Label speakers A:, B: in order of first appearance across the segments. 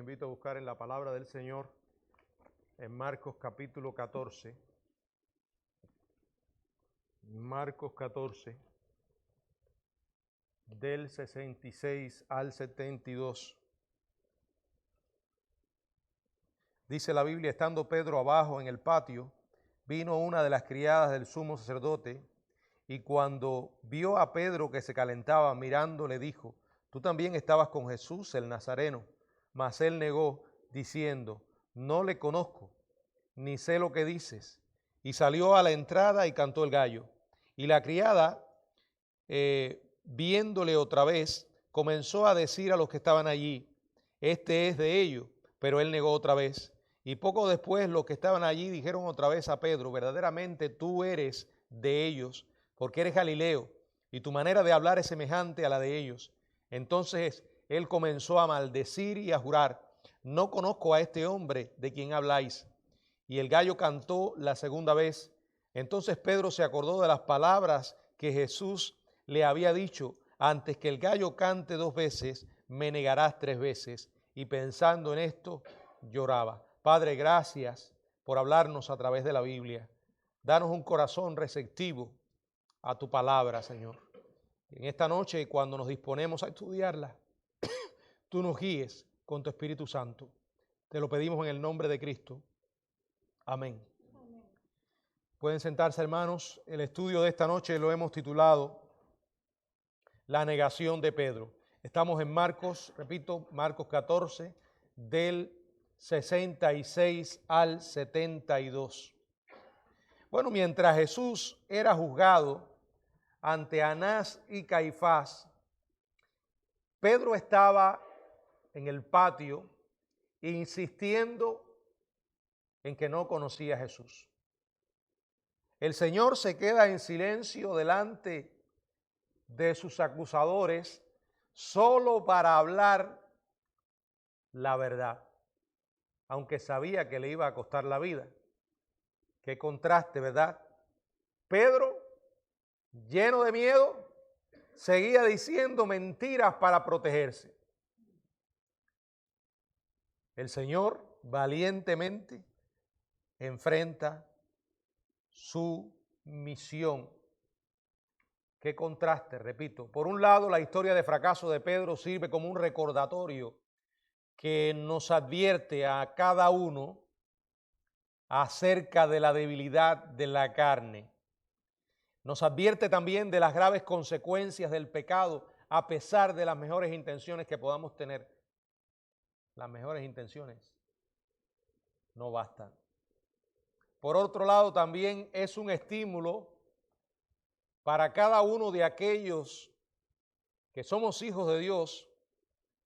A: invito a buscar en la palabra del Señor, en Marcos capítulo 14. Marcos 14, del 66 al 72. Dice la Biblia: estando Pedro abajo en el patio, vino una de las criadas del sumo sacerdote, y cuando vio a Pedro que se calentaba, mirando, le dijo: tú también estabas con Jesús el Nazareno. Mas él negó, diciendo: no le conozco, ni sé lo que dices. Y salió a la entrada y cantó el gallo. Y la criada, viéndole otra vez, comenzó a decir a los que estaban allí: este es de ellos. Pero él negó otra vez. Y poco después los que estaban allí dijeron otra vez a Pedro: verdaderamente tú eres de ellos, porque eres Galileo, y tu manera de hablar es semejante a la de ellos. Entonces él comenzó a maldecir y a jurar: no conozco a este hombre de quien habláis. Y el gallo cantó la segunda vez. Entonces Pedro se acordó de las palabras que Jesús le había dicho: antes que el gallo cante 2 veces, me negarás 3 veces. Y pensando en esto, lloraba. Padre, gracias por hablarnos a través de la Biblia. Danos un corazón receptivo a tu palabra, Señor. En esta noche, cuando nos disponemos a estudiarla, tú nos guíes con tu Espíritu Santo. Te lo pedimos en el nombre de Cristo. Amén. Pueden sentarse, hermanos. El estudio de esta noche lo hemos titulado La negación de Pedro. Estamos en Marcos, repito, Marcos 14, del 66 al 72. Bueno, mientras Jesús era juzgado ante Anás y Caifás, Pedro estaba en el patio insistiendo en que no conocía a Jesús. El Señor se queda en silencio delante de sus acusadores solo para hablar la verdad, aunque sabía que le iba a costar la vida. Qué contraste, ¿verdad? Pedro, lleno de miedo, seguía diciendo mentiras para protegerse. El Señor valientemente enfrenta su misión. Qué contraste, repito. Por un lado, la historia de fracaso de Pedro sirve como un recordatorio que nos advierte a cada uno acerca de la debilidad de la carne. Nos advierte también de las graves consecuencias del pecado, a pesar de las mejores intenciones que podamos tener. Las mejores intenciones no bastan. Por otro lado, también es un estímulo para cada uno de aquellos que somos hijos de Dios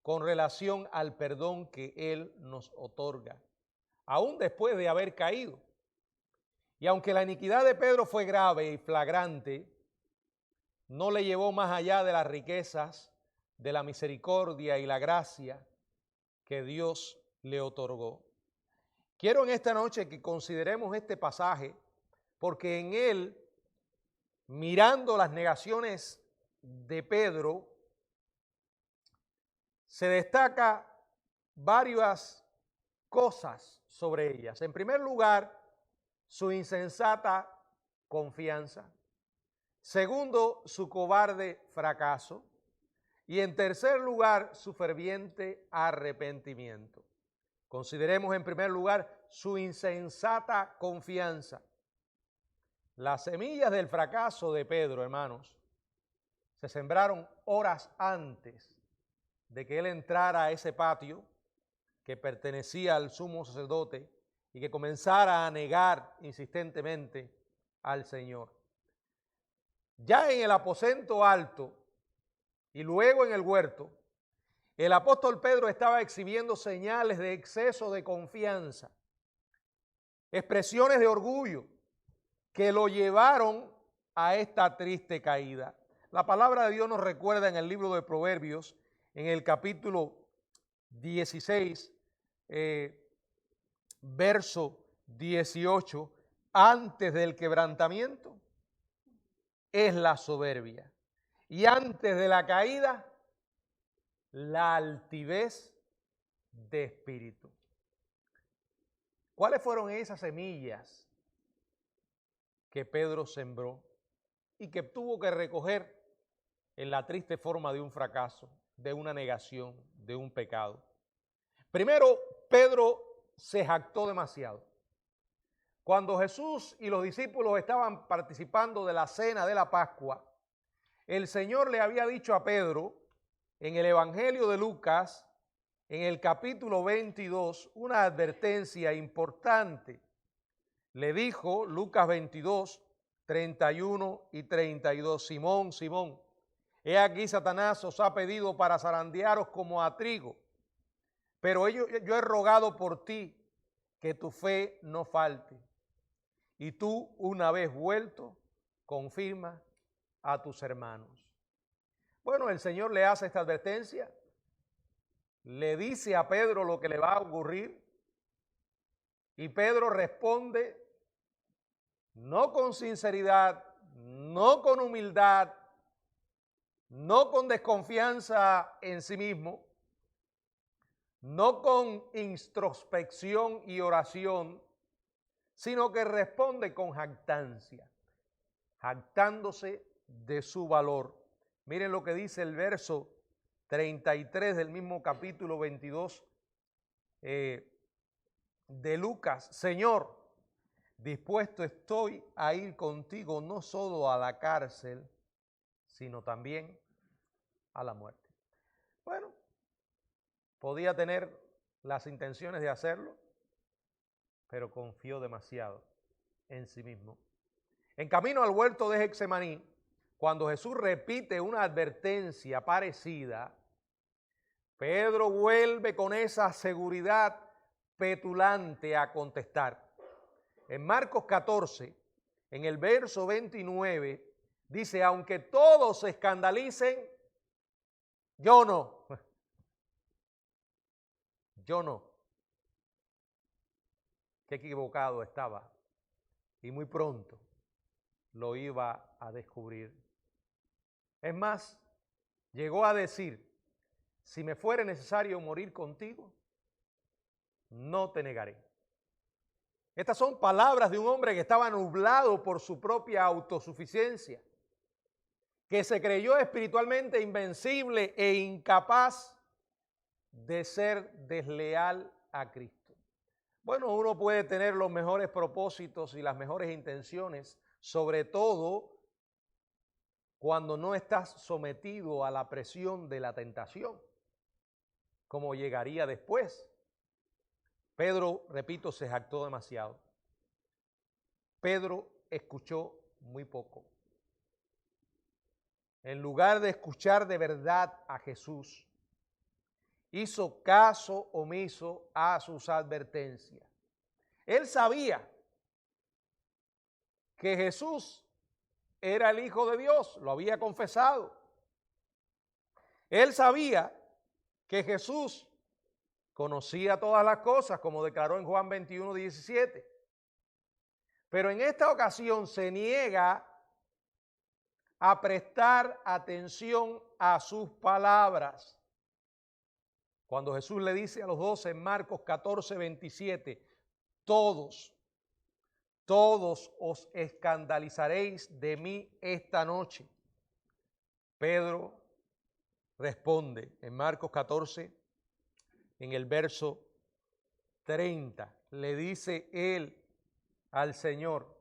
A: con relación al perdón que Él nos otorga, aún después de haber caído. Y aunque la iniquidad de Pedro fue grave y flagrante, no le llevó más allá de las riquezas, de la misericordia y la gracia que Dios le otorgó. Quiero en esta noche que consideremos este pasaje, porque en él, mirando las negaciones de Pedro, se destaca varias cosas sobre ellas. En primer lugar, su insensata confianza. Segundo, su cobarde fracaso. Y en tercer lugar, su ferviente arrepentimiento. Consideremos en primer lugar su insensata confianza. Las semillas del fracaso de Pedro, hermanos, se sembraron horas antes de que él entrara a ese patio que pertenecía al sumo sacerdote y que comenzara a negar insistentemente al Señor. Ya en el aposento alto y luego en el huerto, el apóstol Pedro estaba exhibiendo señales de exceso de confianza, expresiones de orgullo que lo llevaron a esta triste caída. La palabra de Dios nos recuerda en el libro de Proverbios, en el capítulo 16, verso 18, antes del quebrantamiento es la soberbia, y antes de la caída, la altivez de espíritu. ¿Cuáles fueron esas semillas que Pedro sembró y que tuvo que recoger en la triste forma de un fracaso, de una negación, de un pecado? Primero, Pedro se jactó demasiado. Cuando Jesús y los discípulos estaban participando de la cena de la Pascua, el Señor le había dicho a Pedro en el Evangelio de Lucas, en el capítulo 22, una advertencia importante. Le dijo, Lucas 22, 31 y 32, Simón, Simón, he aquí Satanás os ha pedido para zarandearos como a trigo, pero yo he rogado por ti que tu fe no falte. Y tú, una vez vuelto, confirma a tus hermanos. Bueno, el Señor le hace esta advertencia, le dice a Pedro lo que le va a ocurrir, y Pedro responde no con sinceridad, no con humildad, no con desconfianza en sí mismo, no con introspección y oración, sino que responde con jactancia, jactándose de su valor. Miren lo que dice el verso 33 del mismo capítulo 22 de Lucas. Señor, dispuesto estoy a ir contigo no solo a la cárcel, sino también a la muerte. Bueno, podía tener las intenciones de hacerlo, pero confió demasiado en sí mismo. En camino al huerto de Getsemaní, cuando Jesús repite una advertencia parecida, Pedro vuelve con esa seguridad petulante a contestar. En Marcos 14, en el verso 29, dice, aunque todos se escandalicen, yo no. Yo no. Qué equivocado estaba. Y muy pronto lo iba a descubrir. Es más, llegó a decir, si me fuere necesario morir contigo, no te negaré. Estas son palabras de un hombre que estaba nublado por su propia autosuficiencia, que se creyó espiritualmente invencible e incapaz de ser desleal a Cristo. Bueno, uno puede tener los mejores propósitos y las mejores intenciones, sobre todo cuando no estás sometido a la presión de la tentación, como llegaría después. Pedro, repito, se jactó demasiado. Pedro escuchó muy poco. En lugar de escuchar de verdad a Jesús, hizo caso omiso a sus advertencias. Él sabía que Jesús era el Hijo de Dios, lo había confesado. Él sabía que Jesús conocía todas las cosas, como declaró en Juan 21, 17. Pero en esta ocasión se niega a prestar atención a sus palabras. Cuando Jesús le dice a los 12 en Marcos 14, 27, todos os escandalizaréis de mí esta noche. Pedro responde en Marcos 14, en el verso 30, le dice él al Señor,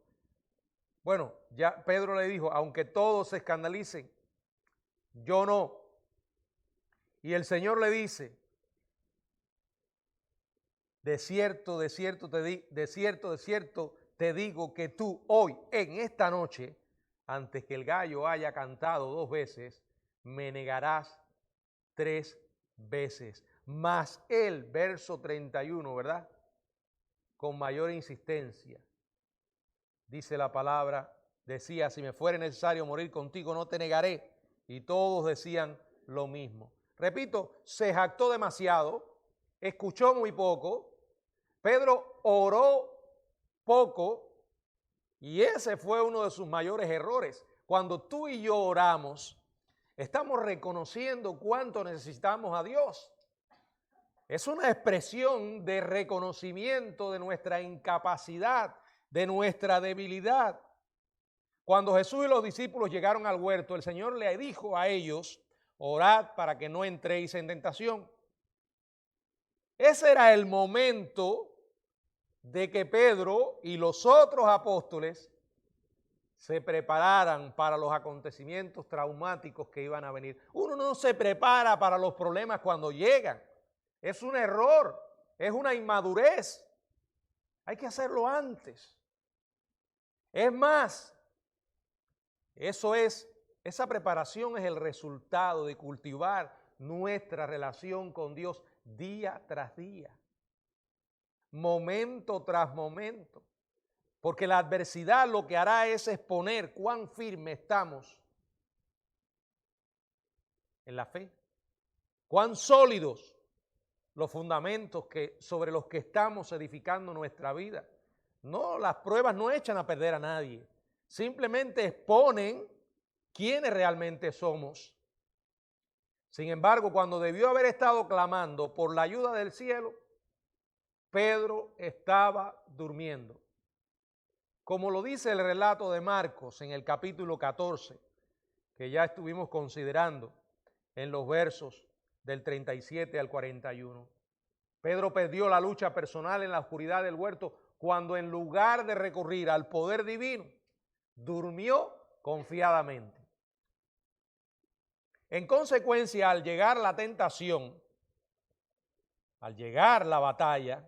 A: bueno, ya Pedro le dijo, aunque todos se escandalicen, yo no. Y el Señor le dice, de cierto te digo que tú hoy, en esta noche, antes que el gallo haya cantado 2 veces, me negarás 3 veces. Mas él, verso 31, ¿verdad? Con mayor insistencia, dice la palabra, decía, si me fuere necesario morir contigo, no te negaré. Y todos decían lo mismo. Repito, se jactó demasiado, escuchó muy poco, Pedro oró poco y ese fue uno de sus mayores errores. Cuando tú y yo oramos, estamos reconociendo cuánto necesitamos a Dios. Es una expresión de reconocimiento de nuestra incapacidad, de nuestra debilidad. Cuando Jesús y los discípulos llegaron al huerto, el Señor le dijo a ellos: orad para que no entréis en tentación. Ese era el momento de que Pedro y los otros apóstoles se prepararan para los acontecimientos traumáticos que iban a venir. Uno no se prepara para los problemas cuando llegan. Es un error, es una inmadurez. Hay que hacerlo antes. Es más, esa preparación es el resultado de cultivar nuestra relación con Dios día tras día, momento tras momento. Porque la adversidad lo que hará es exponer cuán firme estamos en la fe, cuán sólidos los fundamentos sobre los que estamos edificando nuestra vida. No, las pruebas no echan a perder a nadie, simplemente exponen quiénes realmente somos. Sin embargo, cuando debió haber estado clamando por la ayuda del cielo, Pedro estaba durmiendo. Como lo dice el relato de Marcos en el capítulo 14, que ya estuvimos considerando en los versos del 37 al 41. Pedro perdió la lucha personal en la oscuridad del huerto cuando, en lugar de recurrir al poder divino, durmió confiadamente. En consecuencia, al llegar la tentación, al llegar la batalla,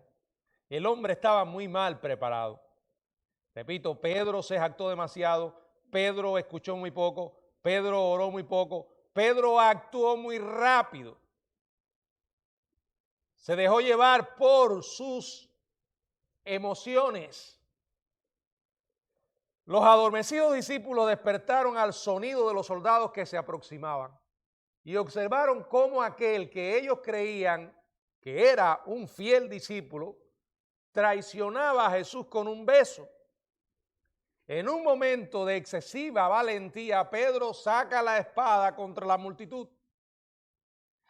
A: el hombre estaba muy mal preparado. Repito, Pedro se jactó demasiado, Pedro escuchó muy poco, Pedro oró muy poco, Pedro actuó muy rápido. Se dejó llevar por sus emociones. Los adormecidos discípulos despertaron al sonido de los soldados que se aproximaban y observaron cómo aquel que ellos creían que era un fiel discípulo traicionaba a Jesús con un beso. En un momento de excesiva valentía, Pedro saca la espada contra la multitud.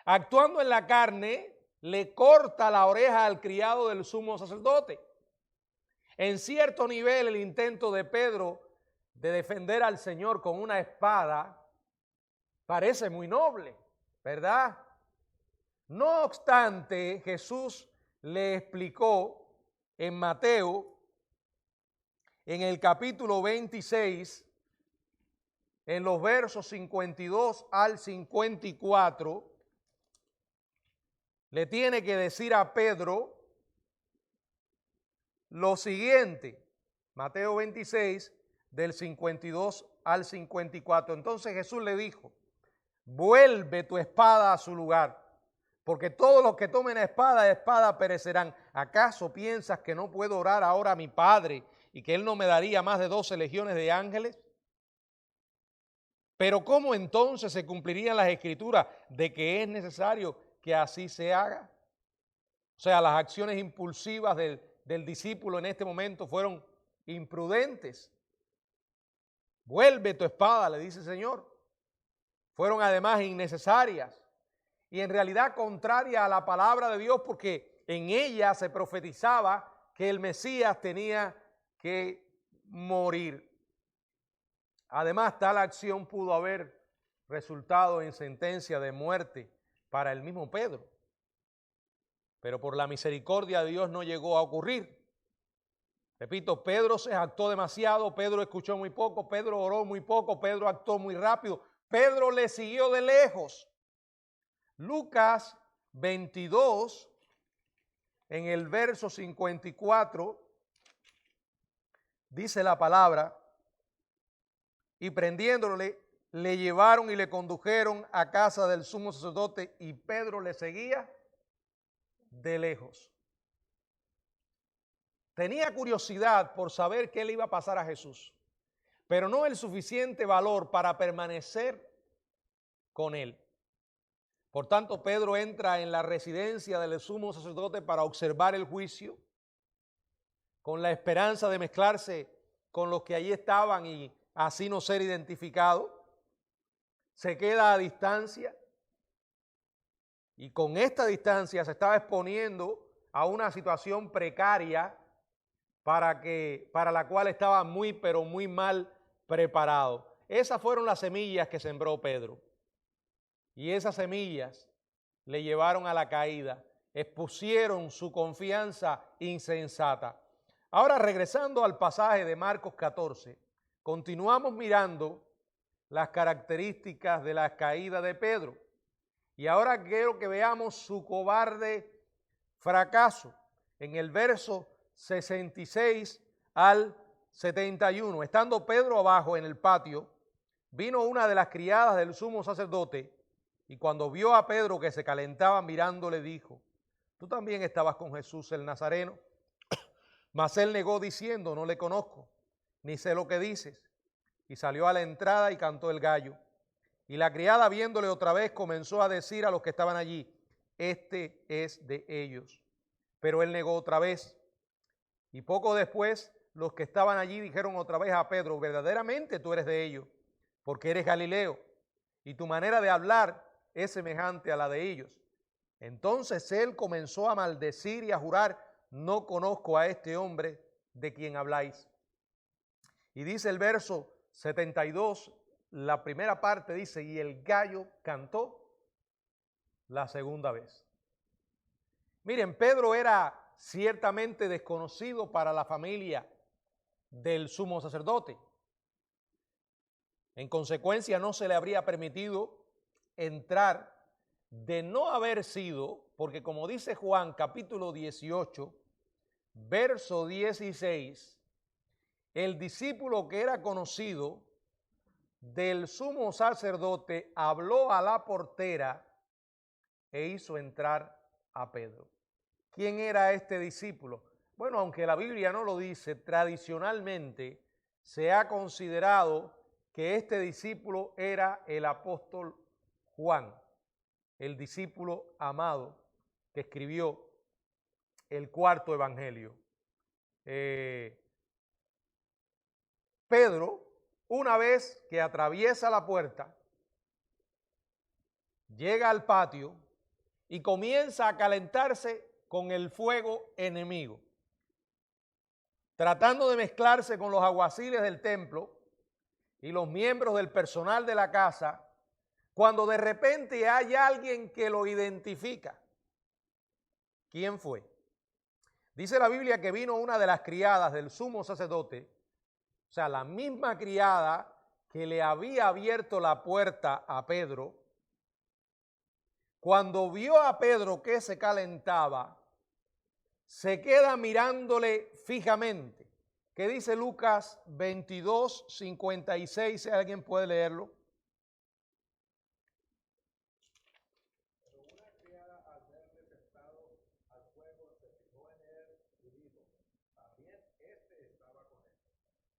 A: Actuando en la carne, le corta la oreja al criado del sumo sacerdote. En cierto nivel, el intento de Pedro de defender al Señor con una espada parece muy noble, ¿verdad? No obstante, Jesús le explicó en Mateo, en el capítulo 26, en los versos 52 al 54, le tiene que decir a Pedro lo siguiente, Mateo 26, del 52 al 54. Entonces Jesús le dijo: vuelve tu espada a su lugar, porque todos los que tomen espada perecerán. ¿Acaso piensas que no puedo orar ahora a mi Padre y que Él no me daría más de 12 legiones de ángeles? Pero ¿cómo entonces se cumplirían las escrituras de que es necesario que así se haga? O sea, las acciones impulsivas del discípulo en este momento fueron imprudentes. Vuelve tu espada, le dice el Señor. Fueron además innecesarias y en realidad contrarias a la palabra de Dios, porque en ella se profetizaba que el Mesías tenía que morir. Además, tal acción pudo haber resultado en sentencia de muerte para el mismo Pedro. Pero por la misericordia de Dios no llegó a ocurrir. Repito, Pedro se jactó demasiado, Pedro escuchó muy poco, Pedro oró muy poco, Pedro actuó muy rápido, Pedro le siguió de lejos. Lucas 22, en el verso 54, dice la palabra: y prendiéndole, le llevaron y le condujeron a casa del sumo sacerdote, y Pedro le seguía de lejos. Tenía curiosidad por saber qué le iba a pasar a Jesús, pero no el suficiente valor para permanecer con él. Por tanto, Pedro entra en la residencia del sumo sacerdote para observar el juicio, con la esperanza de mezclarse con los que allí estaban y así no ser identificado. Se queda a distancia Y con esta distancia se estaba exponiendo a una situación precaria para la cual estaba muy, pero muy mal preparado. Esas fueron las semillas que sembró Pedro. Y esas semillas le llevaron a la caída, expusieron su confianza insensata. Ahora, regresando al pasaje de Marcos 14, continuamos mirando las características de la caída de Pedro. Y ahora quiero que veamos su cobarde fracaso en el verso 66 al 71. Estando Pedro abajo en el patio, vino una de las criadas del sumo sacerdote y cuando vio a Pedro que se calentaba mirándole dijo: ¿tú también estabas con Jesús el Nazareno? Mas él negó diciendo: no le conozco, ni sé lo que dices. Y salió a la entrada y cantó el gallo. Y la criada, viéndole otra vez, comenzó a decir a los que estaban allí: este es de ellos. Pero él negó otra vez. Y poco después, los que estaban allí dijeron otra vez a Pedro: verdaderamente tú eres de ellos, porque eres Galileo, y tu manera de hablar es semejante a la de ellos. Entonces él comenzó a maldecir y a jurar: no conozco a este hombre de quien habláis. Y dice el verso 72, la primera parte dice: y el gallo cantó la segunda vez. Miren, Pedro era ciertamente desconocido para la familia del sumo sacerdote. En consecuencia, no se le habría permitido entrar, de no haber sido, porque como dice Juan capítulo 18, verso 16, el discípulo que era conocido del sumo sacerdote habló a la portera e hizo entrar a Pedro. ¿Quién era este discípulo? Bueno, aunque la Biblia no lo dice, tradicionalmente se ha considerado que este discípulo era el apóstol Juan, el discípulo amado que escribió el cuarto evangelio. Pedro, una vez que atraviesa la puerta, llega al patio y comienza a calentarse con el fuego enemigo, tratando de mezclarse con los alguaciles del templo y los miembros del personal de la casa, cuando de repente hay alguien que lo identifica. ¿Quién fue? Dice la Biblia que vino una de las criadas del sumo sacerdote, o sea, la misma criada que le había abierto la puerta a Pedro. Cuando vio a Pedro que se calentaba, se queda mirándole fijamente. ¿Qué dice Lucas 22, 56? Si alguien puede leerlo.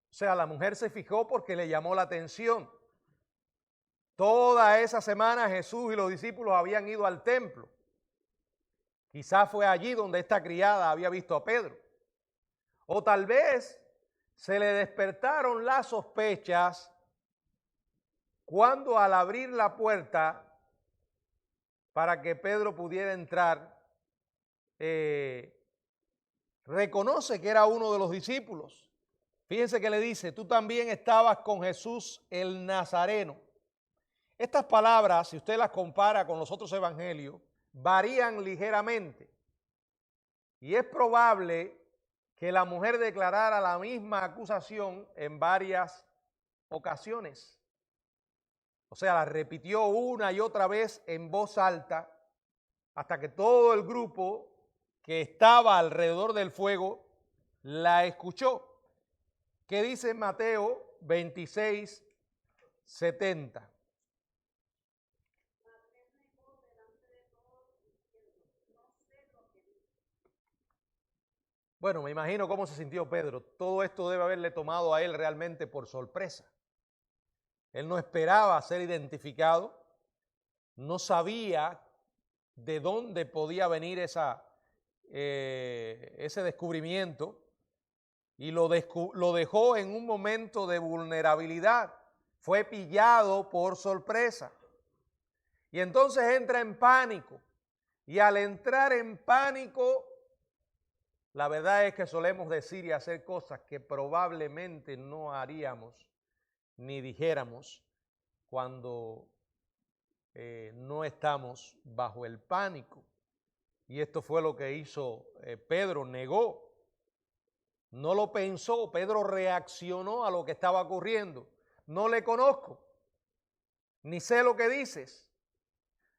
A: O sea, la mujer se fijó porque le llamó la atención. Toda esa semana Jesús y los discípulos habían ido al templo. Quizás fue allí donde esta criada había visto a Pedro. O tal vez se le despertaron las sospechas cuando al abrir la puerta para que Pedro pudiera entrar, reconoce que era uno de los discípulos. Fíjense que le dice: tú también estabas con Jesús el Nazareno. Estas palabras, si usted las compara con los otros evangelios, varían ligeramente. Y es probable que la mujer declarara la misma acusación en varias ocasiones. O sea, la repitió una y otra vez en voz alta hasta que todo el grupo que estaba alrededor del fuego la escuchó. ¿Qué dice Mateo 26, 70? Bueno, me imagino cómo se sintió Pedro. Todo esto debe haberle tomado a él realmente por sorpresa. Él no esperaba ser identificado, no sabía de dónde podía venir ese descubrimiento y lo dejó en un momento de vulnerabilidad. Fue pillado por sorpresa. Y entonces entra en pánico. Y al entrar en pánico, la verdad es que solemos decir y hacer cosas que probablemente no haríamos ni dijéramos cuando no estamos bajo el pánico. Y esto fue lo que hizo Pedro, negó. No lo pensó, Pedro reaccionó a lo que estaba ocurriendo. No le conozco, ni sé lo que dices.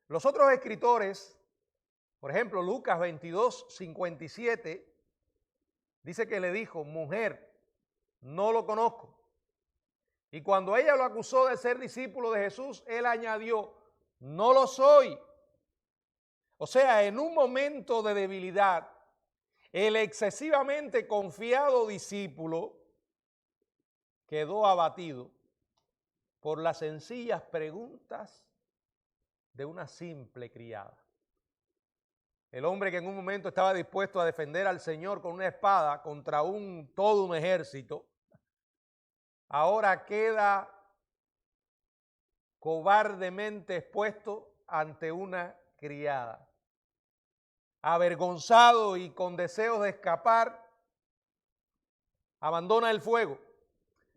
A: Los otros escritores, por ejemplo, Lucas 22:57, dice que le dijo, mujer, no lo conozco. Y cuando ella lo acusó de ser discípulo de Jesús, él añadió, no lo soy. O sea, en un momento de debilidad, el excesivamente confiado discípulo quedó abatido por las sencillas preguntas de una simple criada. El hombre que en un momento estaba dispuesto a defender al Señor con una espada contra todo un ejército, ahora queda cobardemente expuesto ante una criada. Avergonzado y con deseos de escapar, abandona el fuego,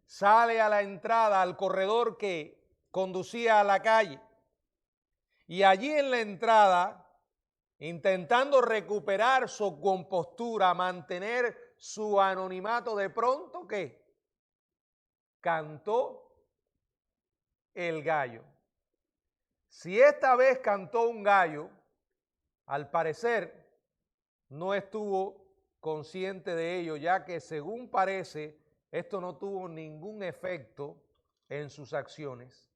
A: sale a la entrada, al corredor que conducía a la calle, y allí en la entrada, intentando recuperar su compostura, mantener su anonimato, de pronto, ¿qué? Cantó el gallo. Si esta vez cantó un gallo, al parecer no estuvo consciente de ello, ya que según parece, esto no tuvo ningún efecto en sus acciones.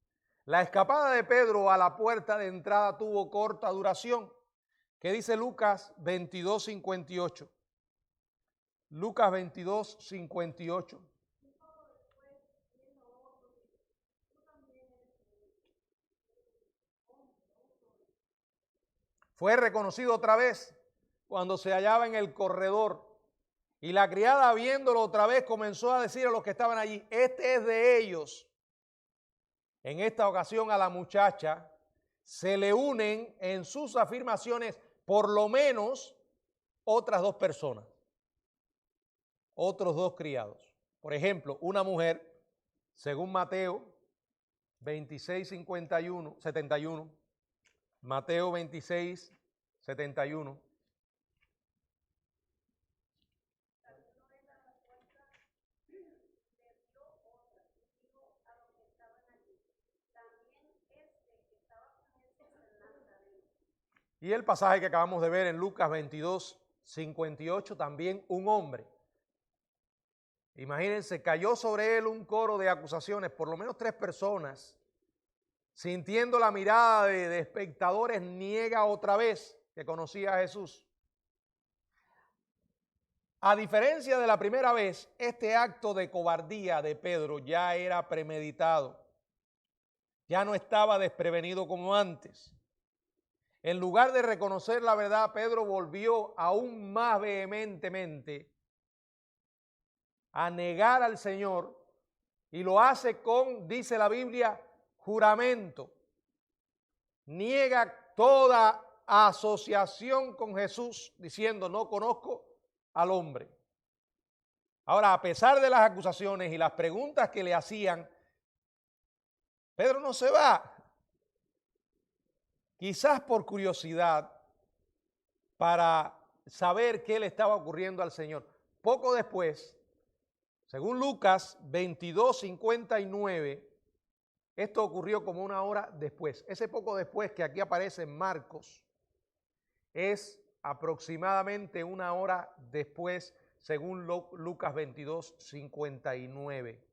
A: La escapada de Pedro a la puerta de entrada tuvo corta duración. ¿Qué dice Lucas 22:58? Lucas 22:58. Fue reconocido otra vez cuando se hallaba en el corredor. Y la criada, viéndolo otra vez, comenzó a decir a los que estaban allí, este es de ellos. En esta ocasión a la muchacha se le unen en sus afirmaciones por lo menos otras dos personas, otros dos criados. Por ejemplo, una mujer, según Mateo 26:71, Mateo 26:71. Y el pasaje que acabamos de ver en Lucas 22:58, también un hombre. Imagínense, cayó sobre él un coro de acusaciones, por lo menos tres personas, sintiendo la mirada de espectadores, niega otra vez que conocía a Jesús. A diferencia de la primera vez, este acto de cobardía de Pedro ya era premeditado, ya no estaba desprevenido como antes. En lugar de reconocer la verdad, Pedro volvió aún más vehementemente a negar al Señor y lo hace con, dice la Biblia, juramento. Niega toda asociación con Jesús diciendo no conozco al hombre. Ahora, a pesar de las acusaciones y las preguntas que le hacían, Pedro no se va. Quizás por curiosidad, para saber qué le estaba ocurriendo al Señor. Poco después, según Lucas 22:59, esto ocurrió como una hora después. Ese poco después que aquí aparece en Marcos es aproximadamente una hora después, según Lucas 22:59.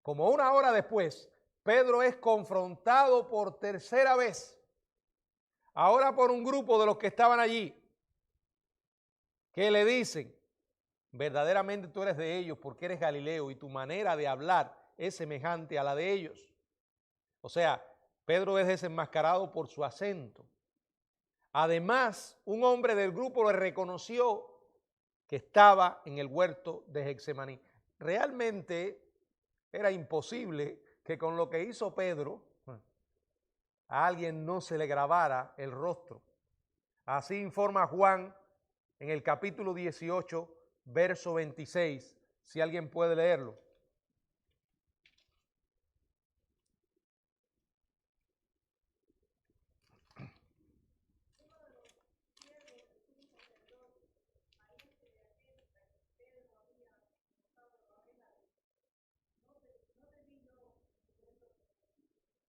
A: Como una hora después, Pedro es confrontado por tercera vez, ahora por un grupo de los que estaban allí, que le dicen, verdaderamente tú eres de ellos porque eres Galileo y tu manera de hablar es semejante a la de ellos. O sea, Pedro es desenmascarado por su acento. Además, un hombre del grupo le reconoció que estaba en el huerto de Getsemaní. Realmente era imposible que con lo que hizo Pedro a alguien no se le grabara el rostro. Así informa Juan en el capítulo 18, verso 26, si alguien puede leerlo.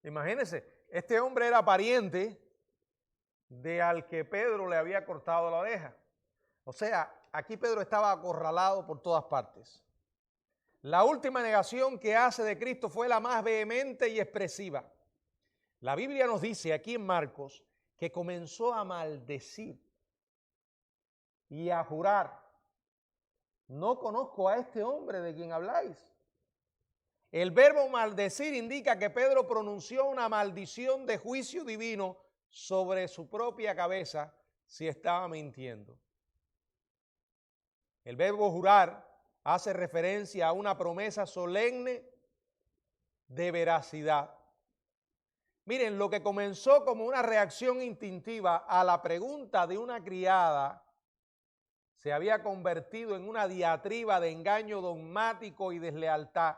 A: Imagínense, este hombre era pariente de al que Pedro le había cortado la oreja. O sea, aquí Pedro estaba acorralado por todas partes. La última negación que hace de Cristo fue la más vehemente y expresiva. La Biblia nos dice aquí en Marcos que comenzó a maldecir y a jurar: no conozco a este hombre de quien habláis. El verbo maldecir indica que Pedro pronunció una maldición de juicio divino sobre su propia cabeza si estaba mintiendo. El verbo jurar hace referencia a una promesa solemne de veracidad. Miren, lo que comenzó como una reacción instintiva a la pregunta de una criada se había convertido en una diatriba de engaño dogmático y deslealtad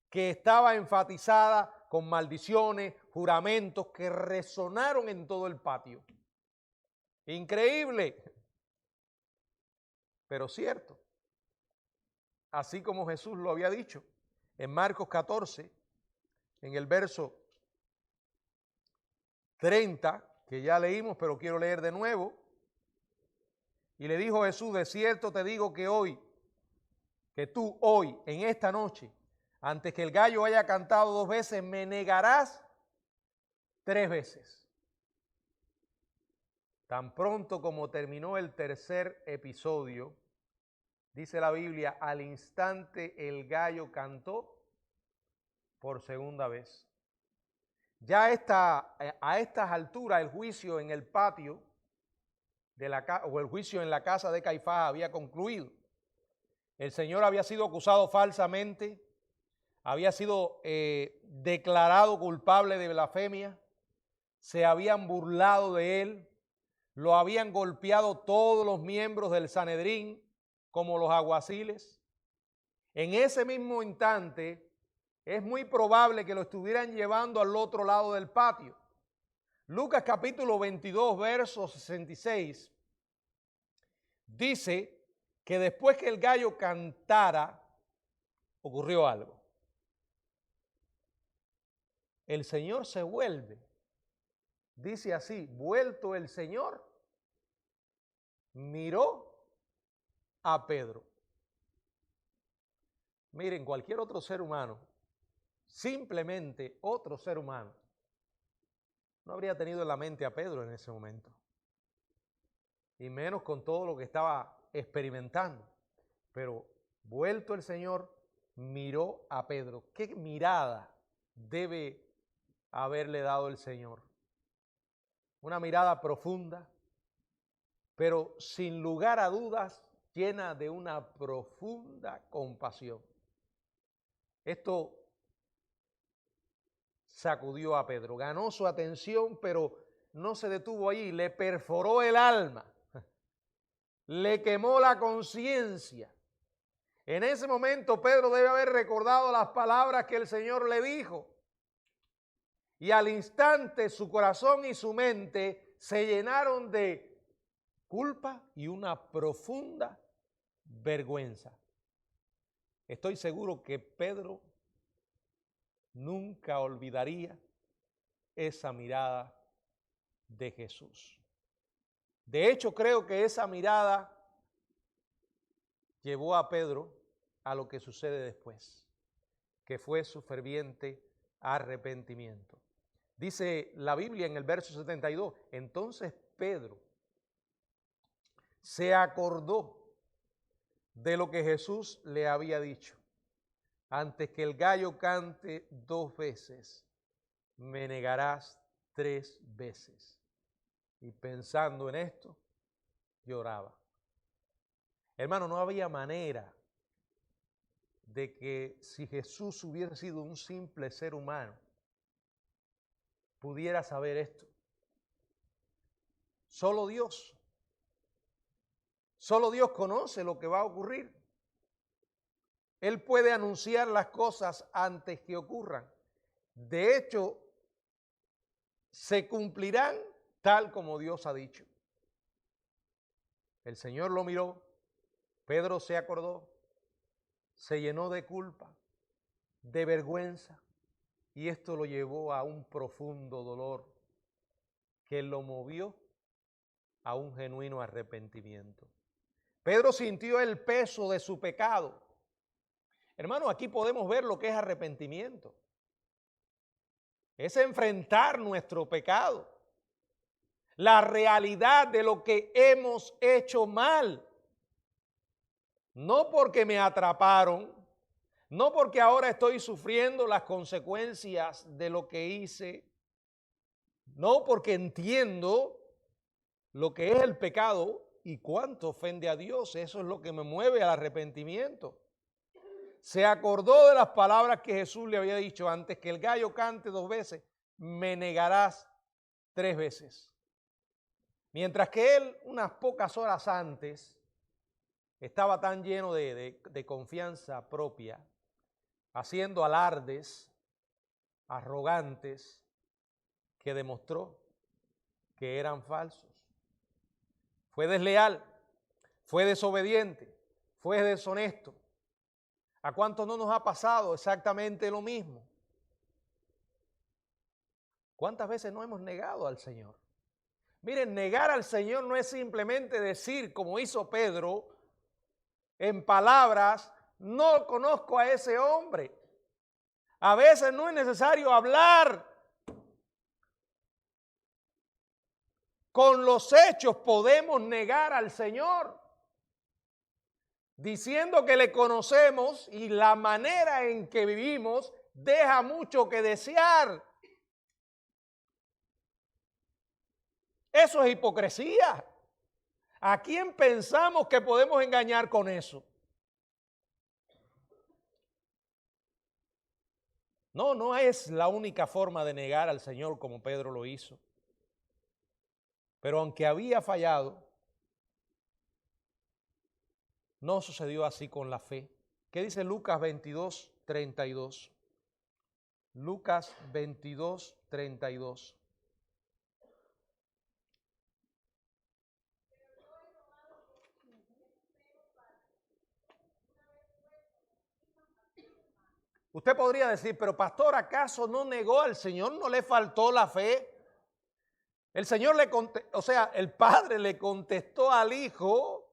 A: que estaba enfatizada con maldiciones, juramentos que resonaron en todo el patio. Increíble, pero cierto. Así como Jesús lo había dicho en Marcos 14, en el verso 30, que ya leímos, pero quiero leer de nuevo. Y le dijo Jesús: de cierto te digo que tú hoy, en esta noche, antes que el gallo haya cantado 2 veces, me negarás 3 veces. Tan pronto como terminó el tercer episodio, dice la Biblia, al instante el gallo cantó por segunda vez. Ya a estas alturas el juicio en el patio o el juicio en la casa de Caifás había concluido. El Señor había sido acusado falsamente, había sido declarado culpable de blasfemia, se habían burlado de él, lo habían golpeado todos los miembros del Sanedrín, como los alguaciles. En ese mismo instante, es muy probable que lo estuvieran llevando al otro lado del patio. Lucas capítulo 22, verso 66, dice que después que el gallo cantara, ocurrió algo. El Señor se vuelve. Dice así: vuelto el Señor, miró a Pedro. Miren, cualquier otro ser humano, simplemente otro ser humano, no habría tenido en la mente a Pedro en ese momento. Y menos con todo lo que estaba experimentando. Pero vuelto el Señor, miró a Pedro. ¿Qué mirada debe haberle dado el Señor? Una mirada profunda, pero sin lugar a dudas llena de una profunda compasión. Esto sacudió a Pedro, ganó su atención, pero no se detuvo allí, le perforó el alma, le quemó la conciencia. En ese momento Pedro debe haber recordado las palabras que el Señor le dijo, y al instante su corazón y su mente se llenaron de culpa y una profunda vergüenza. Estoy seguro que Pedro nunca olvidaría esa mirada de Jesús. De hecho, creo que esa mirada llevó a Pedro a lo que sucede después, que fue su ferviente arrepentimiento. Dice la Biblia en el verso 72, entonces Pedro se acordó de lo que Jesús le había dicho: antes que el gallo cante 2 veces, me negarás 3 veces. Y pensando en esto, lloraba. Hermano, no había manera de que, si Jesús hubiera sido un simple ser humano, pudiera saber esto. Solo Dios. Solo Dios conoce lo que va a ocurrir. Él puede anunciar las cosas antes que ocurran. De hecho, se cumplirán tal como Dios ha dicho. El Señor lo miró, Pedro se acordó, se llenó de culpa, de vergüenza, y esto lo llevó a un profundo dolor que lo movió a un genuino arrepentimiento. Pedro sintió el peso de su pecado. Hermano, aquí podemos ver lo que es arrepentimiento. Es enfrentar nuestro pecado, la realidad de lo que hemos hecho mal. No porque me atraparon, no porque ahora estoy sufriendo las consecuencias de lo que hice, no porque entiendo lo que es el pecado y cuánto ofende a Dios. Eso es lo que me mueve al arrepentimiento. Se acordó de las palabras que Jesús le había dicho: antes que el gallo cante 2 veces, me negarás 3 veces. Mientras que él, unas pocas horas antes, estaba tan lleno de confianza propia, haciendo alardes arrogantes que demostró que eran falsos. Fue desleal, fue desobediente, fue deshonesto. ¿A cuántos no nos ha pasado exactamente lo mismo? ¿Cuántas veces no hemos negado al Señor? Miren, negar al Señor no es simplemente decir, como hizo Pedro, en palabras, no conozco a ese hombre. A veces no es necesario hablar. Con los hechos podemos negar al Señor, diciendo que le conocemos y la manera en que vivimos deja mucho que desear. Eso es hipocresía. ¿A quién pensamos que podemos engañar con eso? No, no es la única forma de negar al Señor como Pedro lo hizo. Pero aunque había fallado, no sucedió así con la fe. ¿Qué dice Lucas 22, 32? Lucas 22, 32. Usted podría decir, pero pastor, ¿acaso no negó al Señor? ¿No le faltó la fe? El Señor el Padre le contestó al Hijo,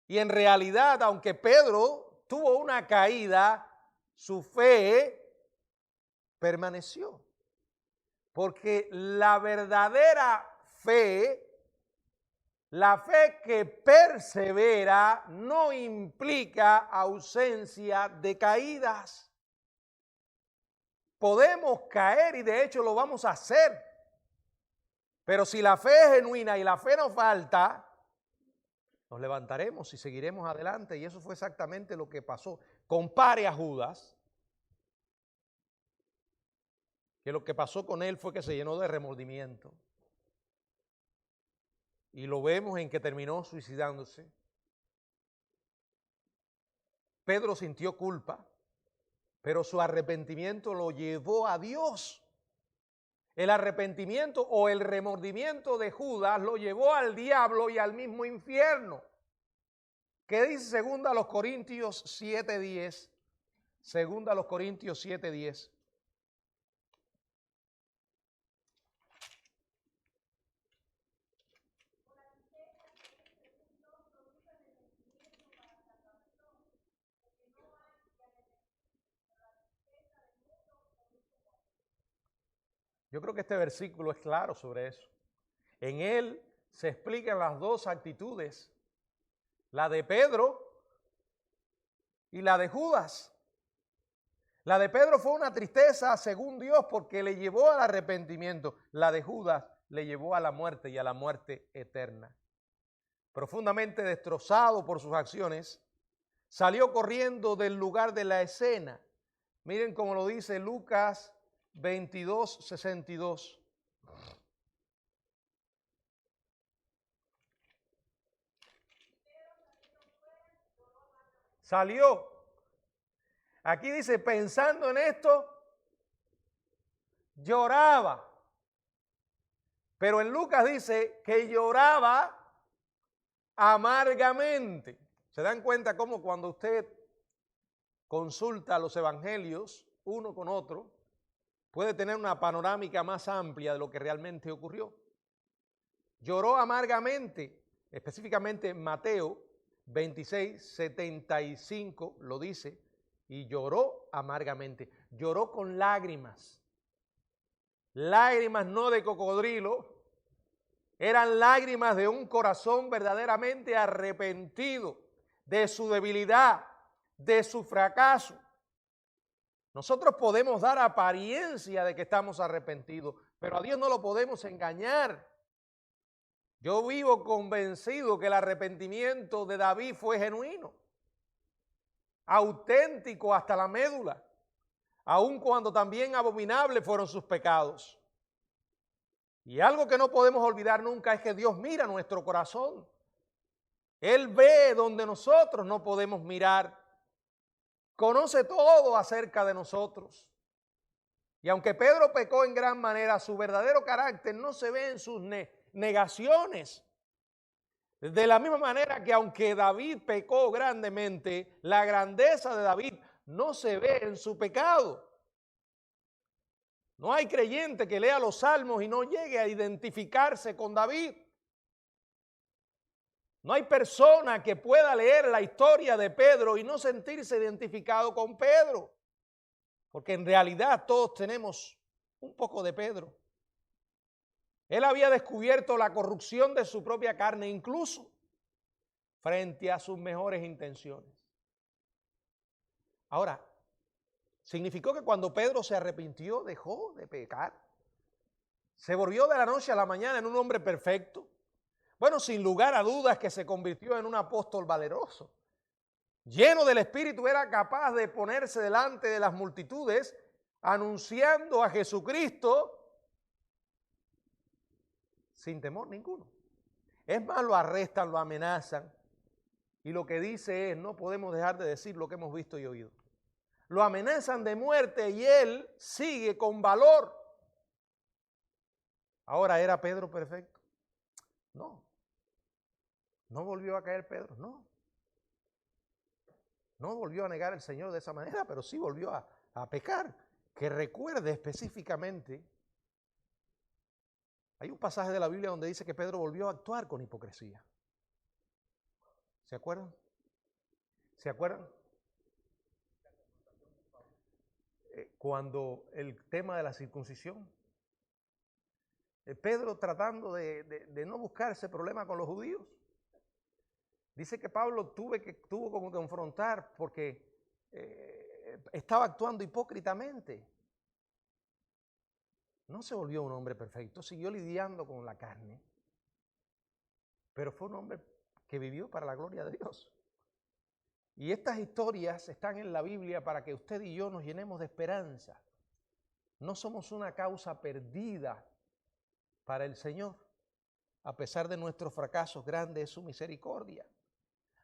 A: y en realidad, aunque Pedro tuvo una caída, su fe permaneció. Porque la verdadera fe, la fe que persevera, no implica ausencia de caídas. Podemos caer y de hecho lo vamos a hacer. Pero si la fe es genuina y la fe nos falta, nos levantaremos y seguiremos adelante. Y eso fue exactamente lo que pasó. Compare a Judas, que lo que pasó con él fue que se llenó de remordimiento. Y lo vemos en que terminó suicidándose. Pedro sintió culpa, pero su arrepentimiento lo llevó a Dios. El arrepentimiento o el remordimiento de Judas lo llevó al diablo y al mismo infierno. ¿Qué dice 2 Corintios 7:10? 2 Corintios 7:10. Yo creo que este versículo es claro sobre eso. En él se explican las dos actitudes, la de Pedro y la de Judas. La de Pedro fue una tristeza según Dios porque le llevó al arrepentimiento. La de Judas le llevó a la muerte y a la muerte eterna. Profundamente destrozado por sus acciones, salió corriendo del lugar de la escena. Miren cómo lo dice Lucas 22:62. Salió. Aquí dice, pensando en esto, lloraba. Pero en Lucas dice que lloraba amargamente. ¿Se dan cuenta cómo cuando usted consulta los evangelios uno con otro, puede tener una panorámica más amplia de lo que realmente ocurrió? Lloró amargamente, específicamente Mateo 26:75 lo dice, y lloró amargamente, lloró con lágrimas. Lágrimas no de cocodrilo, eran lágrimas de un corazón verdaderamente arrepentido de su debilidad, de su fracaso. Nosotros podemos dar apariencia de que estamos arrepentidos, pero a Dios no lo podemos engañar. Yo vivo convencido que el arrepentimiento de David fue genuino, auténtico hasta la médula, aun cuando también abominables fueron sus pecados. Y algo que no podemos olvidar nunca es que Dios mira nuestro corazón. Él ve donde nosotros no podemos mirar. Conoce todo acerca de nosotros. Y aunque Pedro pecó en gran manera, su verdadero carácter no se ve en sus negaciones. De la misma manera que aunque David pecó grandemente, la grandeza de David no se ve en su pecado. No hay creyente que lea los salmos y no llegue a identificarse con David. No hay persona que pueda leer la historia de Pedro y no sentirse identificado con Pedro. Porque en realidad todos tenemos un poco de Pedro. Él había descubierto la corrupción de su propia carne, incluso frente a sus mejores intenciones. Ahora, ¿significó que cuando Pedro se arrepintió dejó de pecar? ¿Se volvió de la noche a la mañana en un hombre perfecto? Bueno, sin lugar a dudas que se convirtió en un apóstol valeroso. Lleno del Espíritu, era capaz de ponerse delante de las multitudes anunciando a Jesucristo sin temor ninguno. Es más, lo arrestan, lo amenazan y lo que dice es: no podemos dejar de decir lo que hemos visto y oído. Lo amenazan de muerte y él sigue con valor. Ahora, ¿era Pedro perfecto? No. ¿No volvió a caer Pedro? No. No volvió a negar al Señor de esa manera, pero sí volvió a pecar. Que recuerde específicamente, hay un pasaje de la Biblia donde dice que Pedro volvió a actuar con hipocresía. ¿Se acuerdan? ¿Se acuerdan? Cuando el tema de la circuncisión, Pedro tratando de no buscar ese problema con los judíos. Dice que Pablo tuvo como que confrontar porque estaba actuando hipócritamente. No se volvió un hombre perfecto, siguió lidiando con la carne, pero fue un hombre que vivió para la gloria de Dios. Y estas historias están en la Biblia para que usted y yo nos llenemos de esperanza. No somos una causa perdida para el Señor. A pesar de nuestros fracasos, grande es su misericordia.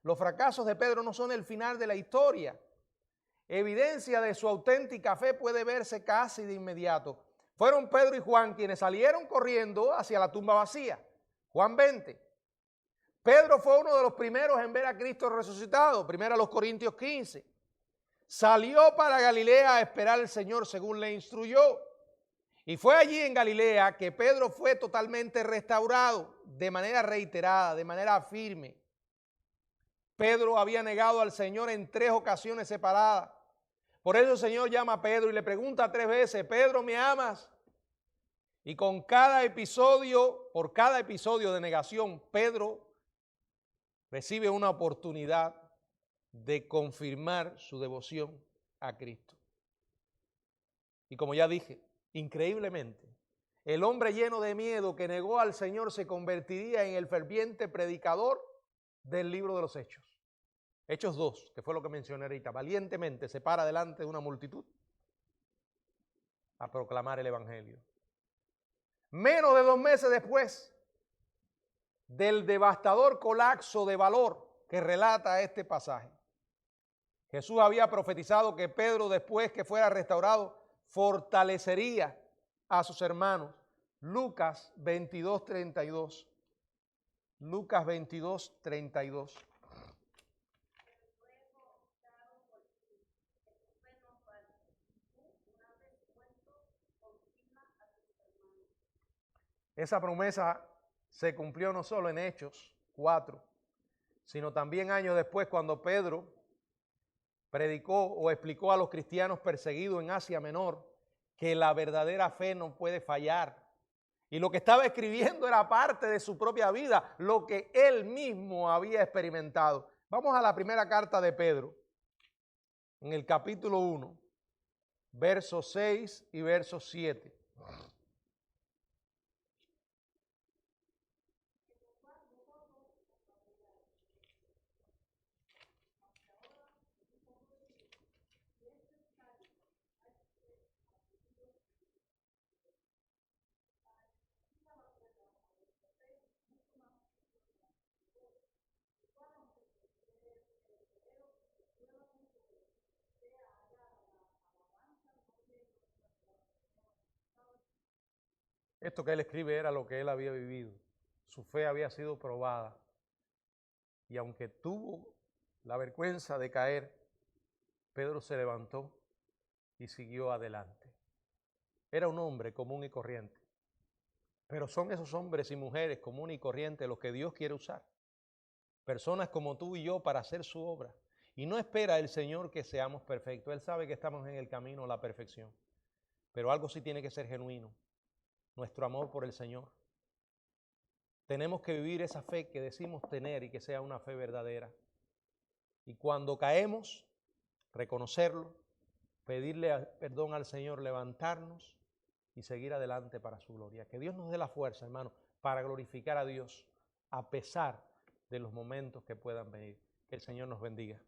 A: Los fracasos de Pedro no son el final de la historia. Evidencia de su auténtica fe puede verse casi de inmediato. Fueron Pedro y Juan quienes salieron corriendo hacia la tumba vacía. Juan 20. Pedro fue uno de los primeros en ver a Cristo resucitado. Primero a los Corintios 15. Salió para Galilea a esperar al Señor según le instruyó. Y fue allí en Galilea que Pedro fue totalmente restaurado de manera reiterada, de manera firme. Pedro había negado al Señor en 3 ocasiones separadas. Por eso el Señor llama a Pedro y le pregunta 3 veces: Pedro, ¿me amas? Y con cada episodio, por cada episodio de negación, Pedro recibe una oportunidad de confirmar su devoción a Cristo. Y como ya dije, increíblemente, el hombre lleno de miedo que negó al Señor se convertiría en el ferviente predicador del libro de los Hechos. Hechos 2, que fue lo que mencioné ahorita. Valientemente se para delante de una multitud a proclamar el Evangelio. Menos de 2 meses después del devastador colapso de valor que relata este pasaje, Jesús había profetizado que Pedro, después que fuera restaurado, fortalecería a sus hermanos. Lucas 22:32. Lucas 22:32. Esa promesa se cumplió no solo en Hechos 4, sino también años después cuando Pedro predicó o explicó a los cristianos perseguidos en Asia Menor que la verdadera fe no puede fallar. Y lo que estaba escribiendo era parte de su propia vida, lo que él mismo había experimentado. Vamos a la primera carta de Pedro, en el capítulo 1, versos 6 y versos 7. Esto que él escribe era lo que él había vivido. Su fe había sido probada. Y aunque tuvo la vergüenza de caer, Pedro se levantó y siguió adelante. Era un hombre común y corriente. Pero son esos hombres y mujeres comunes y corrientes los que Dios quiere usar. Personas como tú y yo para hacer su obra. Y no espera el Señor que seamos perfectos. Él sabe que estamos en el camino a la perfección. Pero algo sí tiene que ser genuino. Nuestro amor por el Señor. Tenemos que vivir esa fe que decimos tener y que sea una fe verdadera. Y cuando caemos, reconocerlo, pedirle perdón al Señor, levantarnos y seguir adelante para su gloria. Que Dios nos dé la fuerza, hermano, para glorificar a Dios a pesar de los momentos que puedan venir. Que el Señor nos bendiga.